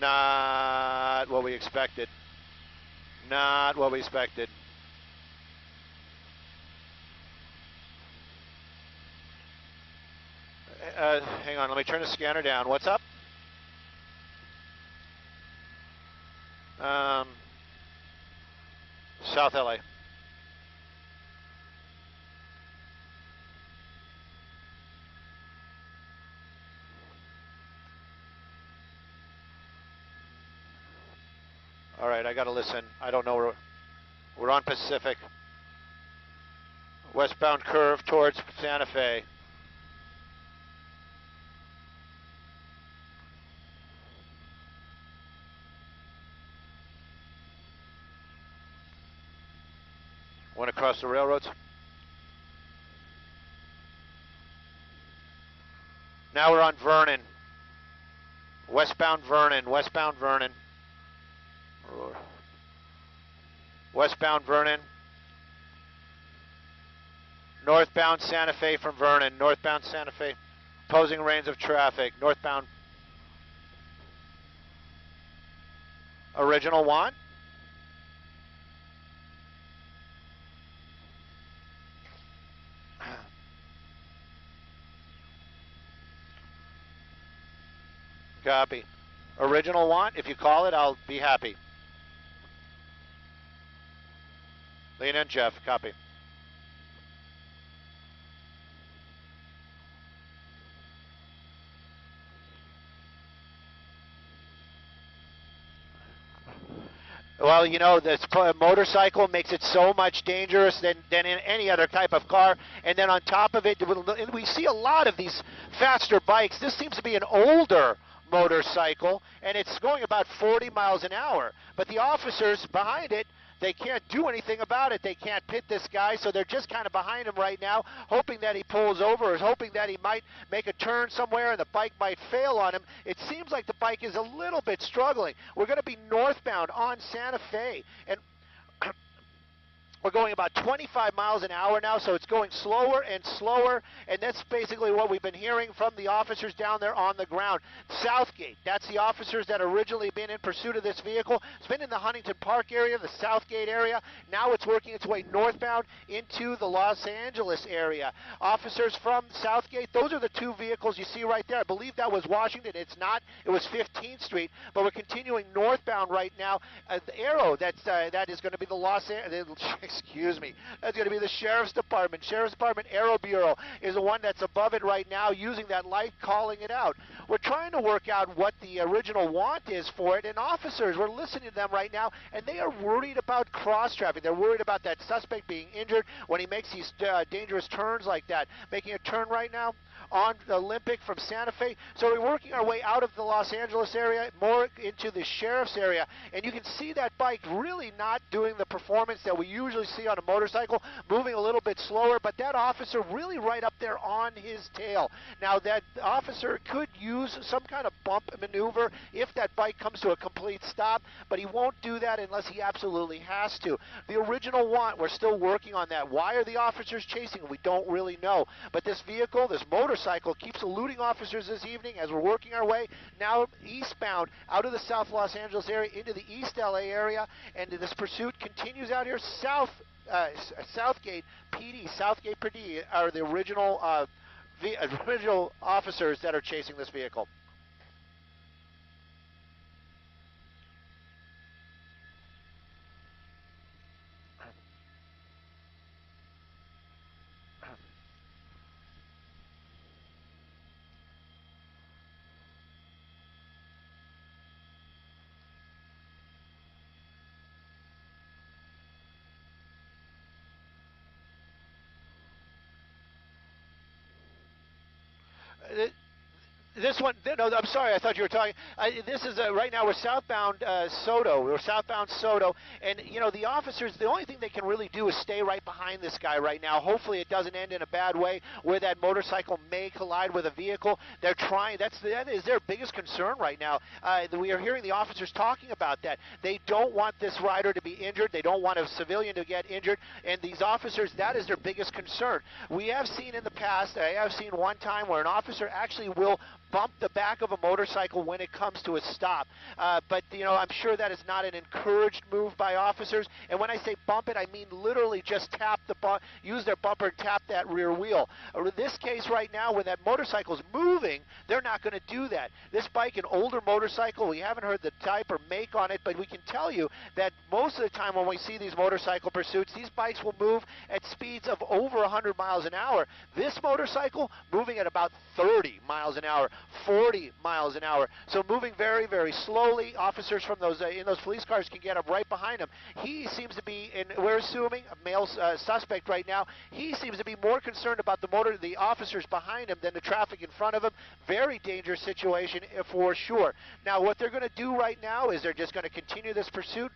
Not what we expected. Not what we expected. Hang on, let me turn the scanner down. What's up? South LA. All right, I got to listen. I don't know. We're on Pacific. Westbound curve towards Santa Fe. Went across the railroads. Now we're on Vernon. Westbound Vernon, westbound Vernon. Westbound Vernon. Northbound Santa Fe from Vernon. Northbound Santa Fe. Opposing lanes of traffic. Northbound. Original want. Copy. Original want, if you call it, I'll be happy. Lean in, Jeff. Copy. Well, you know, this motorcycle makes it so much dangerous than in any other type of car. And then on top of it, we see a lot of these faster bikes. This seems to be an older motorcycle, and it's going about 40 miles an hour. But the officers behind it, they can't do anything about it. They can't pit this guy, so they're just kind of behind him right now, hoping that he pulls over, or hoping that he might make a turn somewhere and the bike might fail on him. It seems like the bike is a little bit struggling. We're going to be northbound on Santa Fe, and we're going about 25 miles an hour now, so it's going slower and slower, and that's basically what we've been hearing from the officers down there on the ground. Southgate, that's the officers that originally been in pursuit of this vehicle. It's been in the Huntington Park area, the Southgate area. Now it's working its way northbound into the Los Angeles area. Officers from Southgate, those are the two vehicles you see right there. I believe that was Washington. It's not. It was 15th Street, but we're continuing northbound right now. The arrow, that is going to be the Los Angeles. Excuse me. That's going to be the Sheriff's Department. Sheriff's Department Aero Bureau is the one that's above it right now, using that light, calling it out. We're trying to work out what the original want is for it, and officers, we're listening to them right now, and they are worried about cross-traffic. They're worried about that suspect being injured when he makes these dangerous turns like that. Making a turn right now on the Olympic from Santa Fe. So we're working our way out of the Los Angeles area, more into the Sheriff's area, and you can see that bike really not doing the performance that we usually see on a motorcycle, moving a little bit slower, but that officer really right up there on his tail. Now that officer could use some kind of bump maneuver if that bike comes to a complete stop, but he won't do that unless he absolutely has to. The original want, we're still working on that. Why are the officers chasing? We don't really know. But this vehicle, this motorcycle, keeps eluding officers this evening as we're working our way now eastbound out of the South Los Angeles area into the East LA area, and this pursuit continues out here south. Southgate PD, Southgate PD are the original officers that are chasing this vehicle. This one, no, I'm sorry, I thought you were talking. This is, right now we're southbound Soto. We're southbound Soto, and, you know, the officers, the only thing they can really do is stay right behind this guy right now. Hopefully it doesn't end in a bad way where that motorcycle may collide with a vehicle. They're trying, that is their biggest concern right now. We are hearing the officers talking about that. They don't want this rider to be injured. They don't want a civilian to get injured, and these officers, that is their biggest concern. We have seen in the past, I have seen one time where an officer actually will bump the back of a motorcycle when it comes to a stop. But, you know, I'm sure that is not an encouraged move by officers. And when I say bump it, I mean literally just tap the use their bumper and tap that rear wheel. In this case right now, when that motorcycle is moving, they're not going to do that. This bike, an older motorcycle, we haven't heard the type or make on it, but we can tell you that most of the time when we see these motorcycle pursuits, these bikes will move at speeds of over 100 miles an hour. This motorcycle moving at about 30 miles an hour, 40 miles an hour. So moving very, very slowly. Officers from those in those police cars can get up right behind him. He seems to be, and we're assuming a male suspect right now. He seems to be more concerned about the officers behind him than the traffic in front of him. Very dangerous situation for sure. Now, what they're going to do right now is they're just going to continue this pursuit.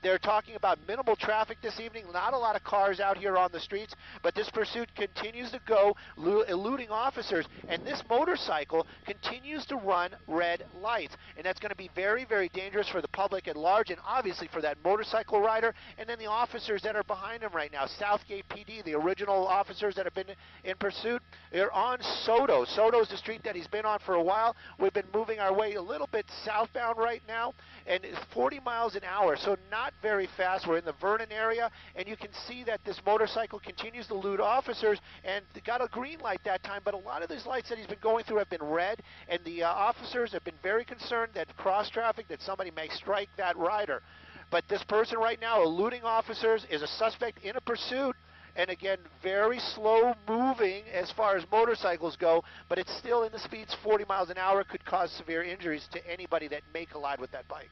They're talking about minimal traffic this evening. Not a lot of cars out here on the streets, but this pursuit continues to go, eluding officers, and this motorcycle continues to run red lights, and that's going to be very, very dangerous for the public at large, and obviously for that motorcycle rider, and then the officers that are behind him right now. Southgate PD, the original officers that have been in pursuit, they're on Soto. Soto's the street that he's been on for a while. We've been moving our way a little bit southbound right now, and it's 40 miles an hour, so not very fast. We're in the Vernon area, and you can see that this motorcycle continues to elude officers, and got a green light that time, but a lot of these lights that he's been going through have been red, and the officers have been very concerned that cross traffic, that somebody may strike that rider. But this person right now eluding officers is a suspect in a pursuit, and again, very slow moving as far as motorcycles go, but it's still in the speeds 40 miles an hour, could cause severe injuries to anybody that may collide with that bike.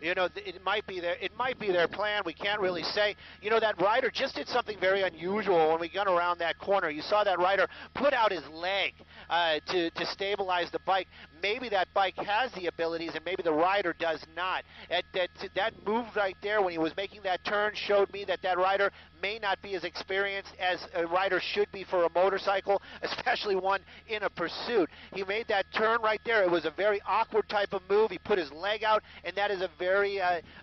You know, it might be their plan. We can't really say. You know, that rider just did something very unusual when we got around that corner. You saw that rider put out his leg to stabilize the bike. Maybe that bike has the abilities, and maybe the rider does not. That move right there when he was making that turn showed me that rider may not be as experienced as a rider should be for a motorcycle, especially one in a pursuit. He made that turn right there. It was a very awkward type of move. He put his leg out, and that is a very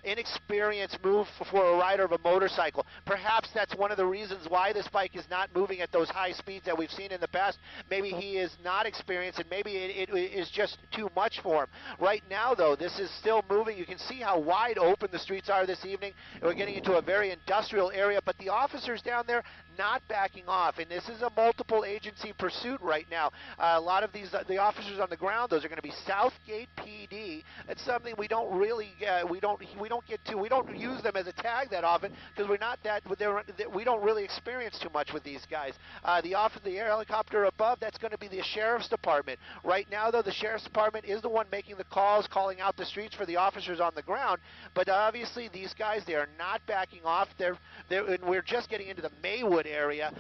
inexperienced move for a rider of a motorcycle. Perhaps that's one of the reasons why this bike is not moving at those high speeds that we've seen in the past. Maybe he is not experienced, and maybe it is just too much for him. Right now, though, this is still moving. You can see how wide open the streets are this evening. We're getting into a very industrial area, but the officers down there not backing off, and this is a multiple agency pursuit right now. A lot of the officers on the ground, those are going to be Southgate PD. It's something we don't really we don't use them as a tag that often because we don't really experience too much with these guys. The air helicopter above, that's going to be the sheriff's department. Right now, though, the sheriff's department is the one making the calls, calling out the streets for the officers on the ground. But obviously, these guys, they are not backing off. And we're just getting into the Maywood area,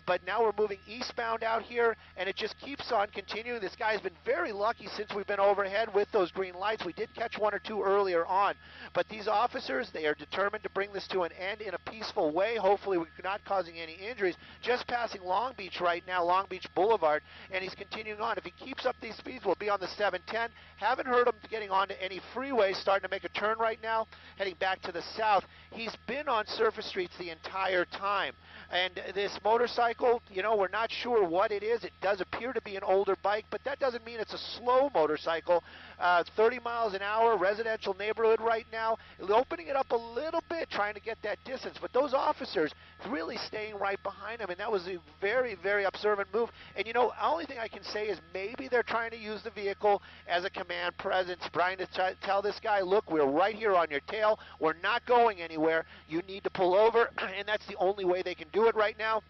but now we're moving eastbound out here, and it just keeps on continuing. This guy's been very lucky since we've been overhead with those green lights. We did catch one or two earlier on, but these officers, they are determined to bring this to an end in a peaceful way. Hopefully we're not causing any injuries. Just passing Long Beach right now, Long Beach Boulevard, and he's continuing on. If he keeps up these speeds, we'll be on the 710. Haven't heard him getting onto any freeways, starting to make a turn right now, heading back to the south. He's been on surface streets the entire time. And this motorcycle, you know, we're not sure what it is. It does appear to be an older bike, but that doesn't mean it's a slow motorcycle. 30 miles an hour, residential neighborhood right now, opening it up a little bit, trying to get that distance. But those officers really staying right behind him, and that was a very, very observant move. And, you know, the only thing I can say is maybe they're trying to use the vehicle as a command presence, trying to tell this guy, look, we're right here on your tail. We're not going anywhere. You need to pull over, and that's the only way they can do it right now.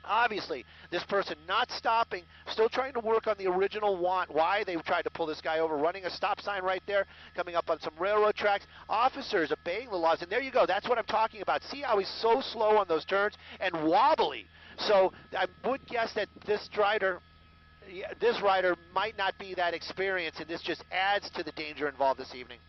Obviously, this person not stopping, still trying to work on the original want, why they tried to pull this guy over, running a stop sign right there, coming up on some railroad tracks. Officers obeying the laws, and there you go. That's what I'm talking about. See how he's so slow on those turns and wobbly. So I would guess that this rider might not be that experienced, and this just adds to the danger involved this evening.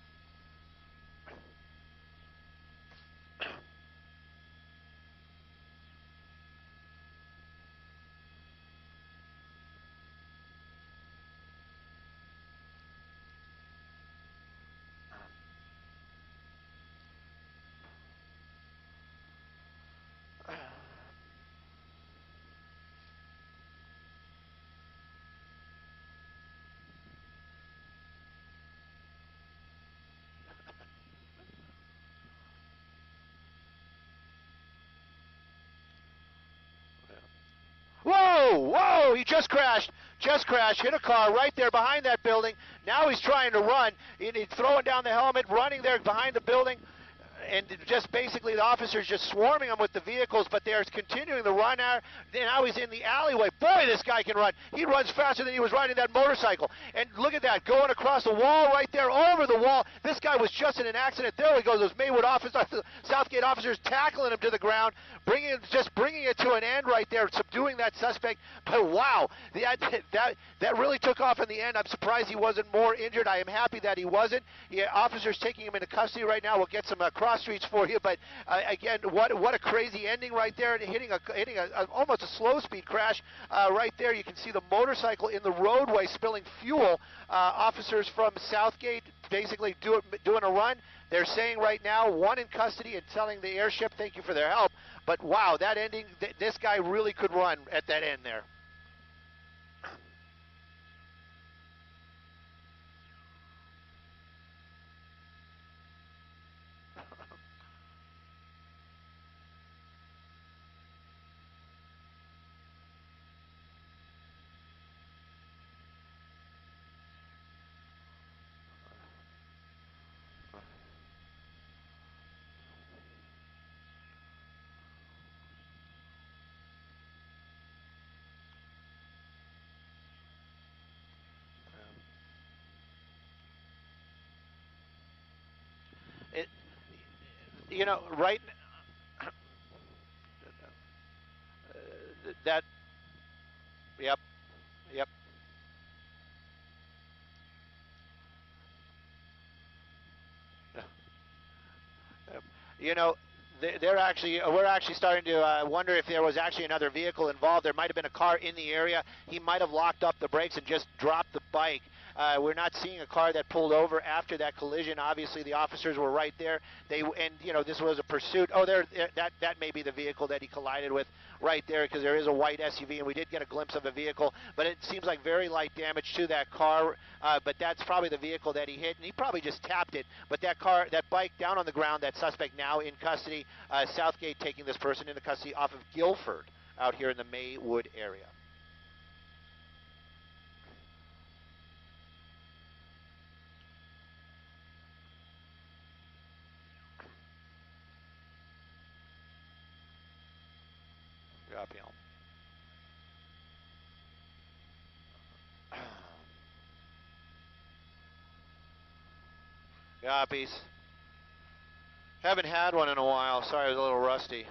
Whoa, whoa, he just crashed, hit a car right there behind that building. Now he's trying to run. He's throwing down the helmet, running there behind the building. And just basically the officers just swarming him with the vehicles, but they're continuing the run out. Now he's in the alleyway. Boy, this guy can run. He runs faster than he was riding that motorcycle. And look at that, going across the wall right there, over the wall. This guy was just in an accident. There he goes, those Maywood officers, Southgate officers tackling him to the ground, bringing it to an end right there, subduing that suspect. But wow, that really took off in the end. I'm surprised he wasn't more injured. I am happy that he wasn't. Officers taking him into custody right now. We'll get some cross streets for you, but again, what a crazy ending right there, hitting almost a slow speed crash right there. You can see the motorcycle in the roadway spilling fuel. Officers from Southgate basically doing a run. They're saying right now, one in custody and telling the airship thank you for their help. But wow, that ending, this guy really could run at that end there. It, right. That. Yep. Yep. You know, we're actually starting to wonder if there was actually another vehicle involved. There might have been a car in the area. He might have locked up the brakes and just dropped the bike. We're not seeing a car that pulled over after that collision. Obviously, the officers were right there. This was a pursuit. Oh, that may be the vehicle that he collided with right there, because there is a white SUV, and we did get a glimpse of a vehicle, but it seems like very light damage to that car. But that's probably the vehicle that he hit, and he probably just tapped it. But that bike down on the ground, that suspect now in custody. Southgate taking this person into custody off of Guilford out here in the Maywood area. Copy. Copies. Haven't had one in a while. Sorry, I was a little rusty.